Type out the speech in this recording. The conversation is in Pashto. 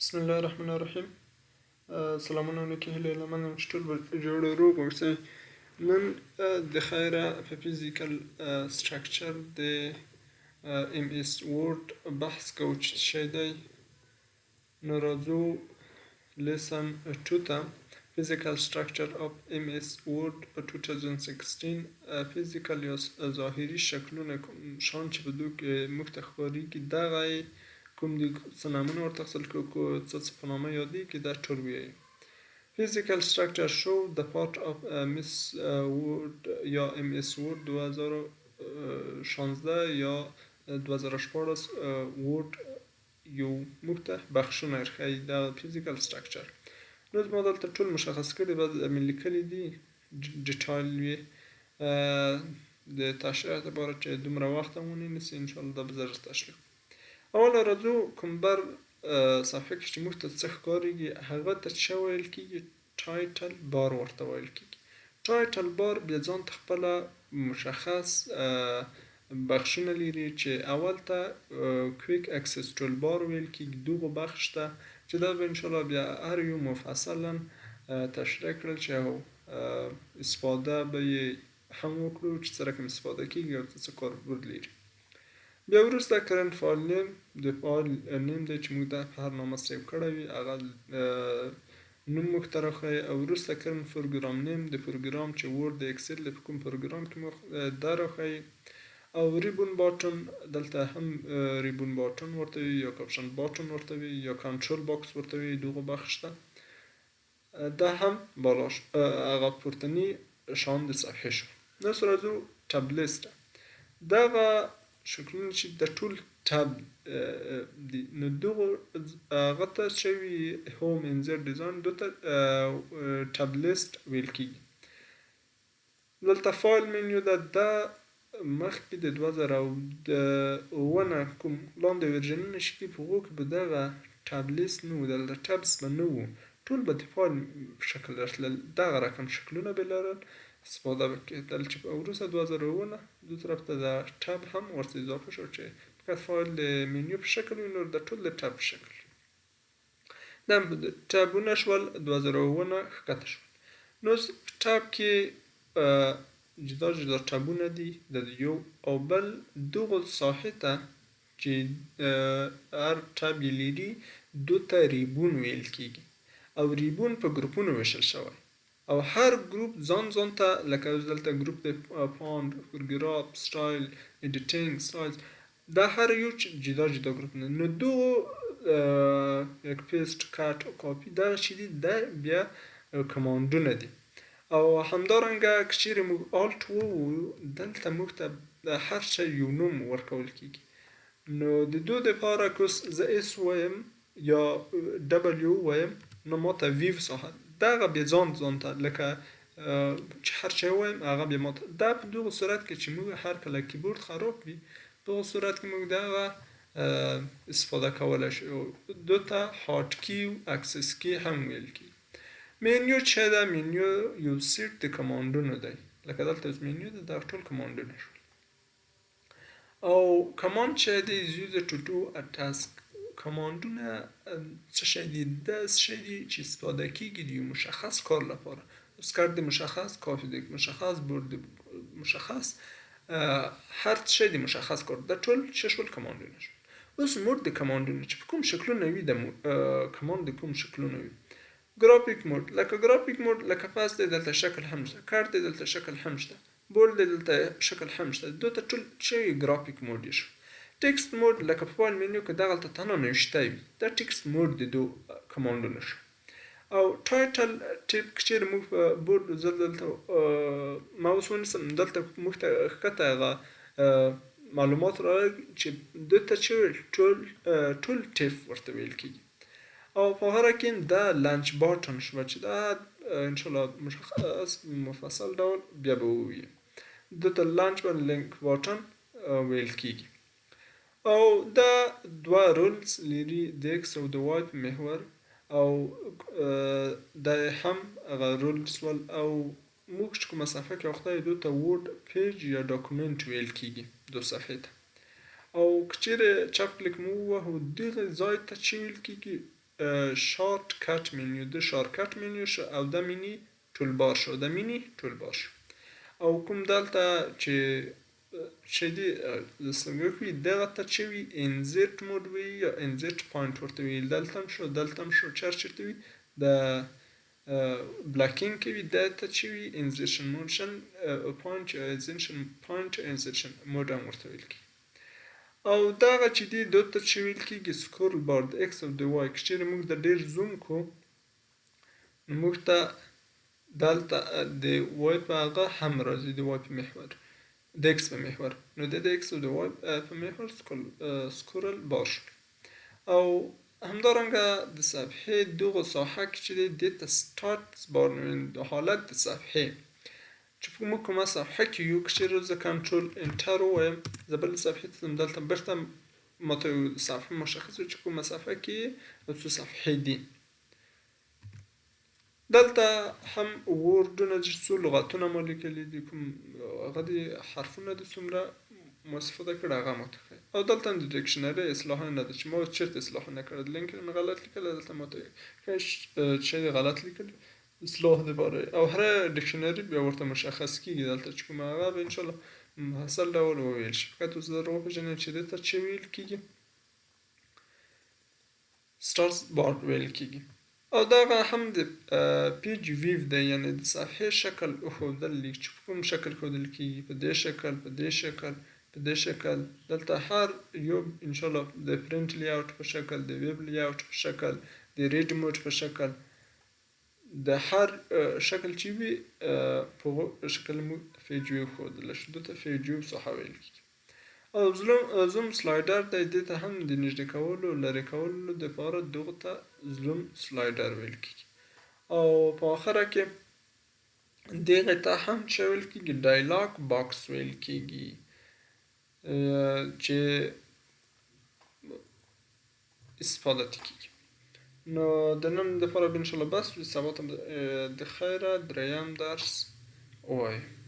بسم الله الرحمن الرحیم. سلامونه علیکم. هیله لمن چې ټول به جوړ روغ اوسئ. نن د خیره په فزیکل سټرکچر د ام اس ورډ بحث کوو چې څه شی دی. نو راځو لیسن 2 ته. Physical structure of MS Word 2016. فزیکل یا ظاهري شکلونه شان چې په دوی کې موږ ته ښکارېږي دغه کوم دي څه نامونه ورته اخیستل کړو څه په نامه یادېږي دا ټول ووایو. Physical structure show the part of MS Word یا MS Word 2016 یا 2014 Word یو موږ ته بخشونه ښیي دا Physical structure. نو ما دلته ټول مشخص کړي بعد مې لیکلي دي ډیټایل وي د تشریح لپاره چې دومره وخت هم ونه نیسي. انشاءالله دا به زر تشریح. اوله راځو کوم بر صفحه کې چې موږ ته څه ښکارېږي هغه ته څه ویل کېږي؟ ټایټل بار ورته ویل کېږي. ټایټل بار بیا ځان ته خپله مشخص بخشونه لري چې اول ته کویک اکسس ټول بار ویل کېږي. دغو بخش ته چې دا به انشاءالله بیا هر یو مفصلا تشریح کړل چې استفاده به یې هم وکړو چې څه رقم استفاده کېږي او څه کاربرد لري. بیا وروسته کرنټ فایل نیم د فایل نیم دی چې موږ دا په هر نامه سیو کړی وي هغه نوم موږ ته راښیي. او وروسته کرنټ پروګرام نیم د پروګرام چې ورډ د اکسل د کوم پروګرام کې موږ دا راښیي. او ریبون باټن دلته هم ریبون باټن ورته وي یا کاپشن باټن ورته وي یا کنټرول باکس ورته وي. دغه بخش ته دا هم بالاش هغه پورتني شان د صفحې شو. نو راځو ټب لیست دغه شکلونه چې د ټول ټب دي. نو دغه هغه ته چې وي هوم انزرټ ډیزاین دو ته ټب لیست ویل کېږي. دلته فایل منیو ده دا مخکې د 2009 کوم لاندې ورژنونه چې دي په هغو کې به دغه ټب لیست نه وو. دلته ټبس به نه وو ټول به د فایل په شکل راتلل. دغه رقم شکلونه به لرل استفاده به کېدل چې وروسته 2009 دو طرف ته د ټب هم ورته اضافه شو چې فقط فایل د منیو په شکل وي نور د ټول د ټب په شکل. دا ټبونه شول 2009 ښکته شول. نو ټب کې جدا جدا ټبونه دي د یو او بل دغو ساحې ته چې هر ټب یې لري دو ته ریبون ویل کېږي. او ریبون په ګروپونو ویشل شوی او هر ګروپ ځان ته لکه دلته ګروپ د فونټ پروګرام سټایل ایډیټینګ سایز دا هر یو جدا جدا ګروپونه. نو دغو یک پیسټ کټ او کاپي دغه چې دي دا بیا کمانډونه دي. او همدارنګه که چیرې موږ آلټ ووایو دلته موږ ته د هر شی یو نوم ورکول کېږي. نو د دو دپاره که زه اس وایم یا ډبلیو وایم نو ما ته ویو ساحه دغه بیا ځان ته لکه چې هر شی وایم هغه بیا ما ته دا په دغه صورت کې چې موږ هر کله کیبورډ خراب وي دغه صورت کې موږ دغه استفاده کولی شو. دو ته هارډ کی اکسس کی هم ویل کېږي. منیو چې ده منیو یو سیټ د کمانډونو دی لکه دلته اوس منیو ده دا ټول کمانډونه شول. او کمانډ چې دی is used to do a task. کمانډونه څه شی دي؟ دا څه شی دي چې استفاده کېږي د یو مشخص کار لپاره. اسکرت د مشخص کافي د مشخص بورډ د مشخص هر څه شی د مشخص کار دا ټول څه شول کمانډونه شول. اوس موډ د کمانډونه چې په کوم شکلونه وي د کمانډ د کوم شکلونه وي. ګرافیک موډ لکه ګرافیک موډ لکه پاس دی دلته شکل هم شته کارت دی دلته شکل هم شته بولډ دی دلته شکل هم شته دو ته ټول چې ګرافیک موډ یې شو. ټکسټ موډ لکه په فایل منیو کې دغلته تنها نوشته وي دا ټکسټ موډ د دو کمانډونه شو. او ټایټل ټیپ که چیرې موږ په بورډ زه دلته ماوس ونیسم دلته موږ ته ښکته هغه معلومات راغلي چې دو ته چې ټول ټیپ ورته ویل کېږي. او په هغه کې دا لانچ باټن شوه چې دا انشاءالله مشخص مفصل ډول بیا به ووایو. دته لانچ لینک باټن ویل کېږي. او دا دوه رولز لري د ایکس او د واي په محور او دا هم هغه رولز ول. او موږ چې کومه صفحه کې وخته دو ته ورډ پیج یا ډاکومنټ ویل کېږي دو صفحې ته. او که چیرې چپ کلیک مو ووهو دغه ځای ته چې ویل کېږي شارټ کټ منیو د شارټکټ منیو شو او د مینی ټول بار شو او کوم دلته چې دی څنګه کوي دغه ته چې وي انزرت مود وي یا انزرت پوینټ ورته وي دلته هم شو چیرته وي د بلاکینګ کوي دا ته چې وي انزرشن موشن پوینټ انزرشن مود هم ورته ویل کیږي او دغه چې دی دوته چې ویل کیږي سکرول بار د ایکس او د وای که چیرې موږ د ډېر زوم کو موږ ته دلته د وای په هغه هم راځي د وای په محور د ایکس په محور نو د ایکس او د وای په محور سکرول بار شو او همدارنګه د صفحې دغه ساحه کې چې دی ته سټارت بار د حالت د صفحې چې موږ کومه صفحه کې یو که چیرې زه کنټرول انټر ووایم زه بل صفحې ته ځم دلته بېرته ماته صفحه مشخصه چې کومه صفحه کې او څو صفحې دي دلته هم وردونه چې څو لغتونه ما لیکلي دي کوم هغه د حرفونه د څومره ما استفاده کړې هغه ماته ښیي او دلته هم د ډکشنري اصلاحونه ده چې ما چېرته اصلاحونه کړی لینک مې غلط لیکلی دلته ماته چې غلط لیکلي اصلاح دپاره او هر ډکشنري بیا ورته مشخص کېږي دلته چې کومه هغه به انشاءالله محصل ډول وویل شي فقط اوس زه وپېژنم چې دې ته چې ویل کېږي سټارټ بار ویل کېږي او دغه هم د پیج ویو دی یعنې د صفحې شکل ښودل چې په کوم شکل ښودل کېږي په دې شکل په دې شکل په دې شکل دلته هر یو انشاءالله د پرنټ لیاوټ په شکل د ویب لیاوټ په شکل د ریډ موډ په شکل د هر شکل چې وي په شکل موږ پیج ویو ښودلی شو دته پیج ویو ساحه ویل کېږي او زوم سلایډر دی دې ته هم د نږدې کولو لرې کولو دپاره دغه ته زوم سلایډر ویل کېږي او په آخره کې دغه ته هم چې ویل کېږي ډایلاګ باکس ویل کېږي چې استفاده ترې کېږي نو د نن دپاره به انشاءالله بس وي سبا ته د خیره دریم درس ووایو